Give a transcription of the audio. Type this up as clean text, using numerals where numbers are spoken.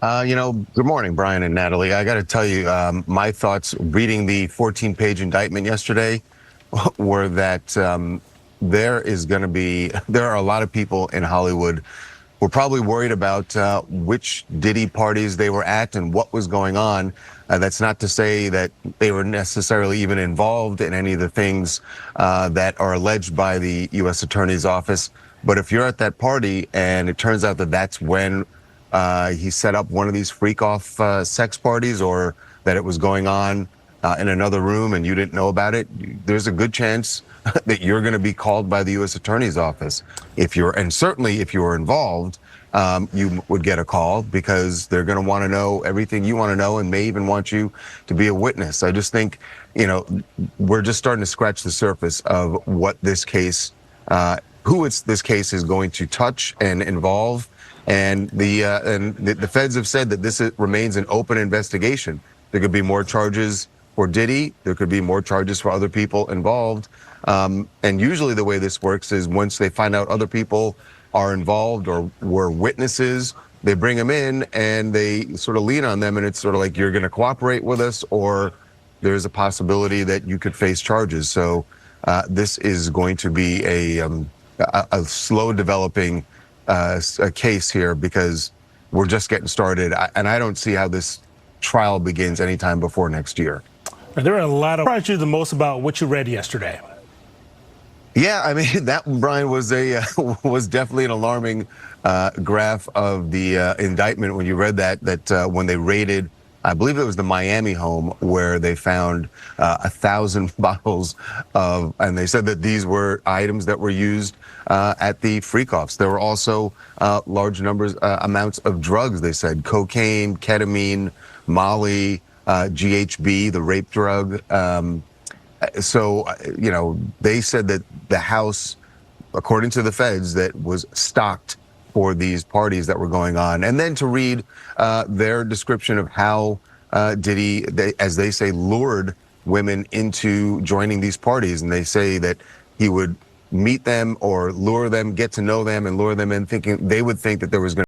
Good morning, Brian and Natalie. I got to tell you, my thoughts reading the 14-page indictment yesterday were that there are a lot of people in Hollywood who are probably worried about which Diddy parties they were at and what was going on. That's not to say that they were necessarily even involved in any of the things that are alleged by the U.S. Attorney's Office. But if you're at that party and it turns out that that's when he set up one of these freak-off sex parties, or that it was going on in another room and you didn't know about it, there's a good chance that you're going to be called by the U.S. Attorney's Office. And certainly if you were involved, you would get a call because they're going to want to know everything you want to know and may even want you to be a witness. I just think, we're just starting to scratch the surface of what this case, this case is going to touch and involve. And the feds have said that this remains an open investigation. There could be more charges for Diddy. There could be more charges for other people involved. And usually the way this works is once they find out other people are involved or were witnesses, they bring them in and they sort of lean on them. And it's sort of like, you're going to cooperate with us, or there's a possibility that you could face charges. So this is going to be a slow developing a case here because we're just getting started, and I don't see how this trial begins anytime before next year. There are a lot of surprised you the most about what you read yesterday. Yeah, I mean, that, Brian, was was definitely an alarming graph of the indictment when you read that when they raided, I believe it was the Miami home, where they found 1,000 bottles of, and they said that these were items that were used at the freak-offs. There were also large amounts of drugs, they said, cocaine, ketamine, Molly, GHB, the rape drug. So, they said that the house, according to the feds, that was stocked for these parties that were going on. And then to read their description of how Diddy, as they say, lured women into joining these parties. And they say that he would meet them or lure them, get to know them and lure them in, thinking they would think that there was going to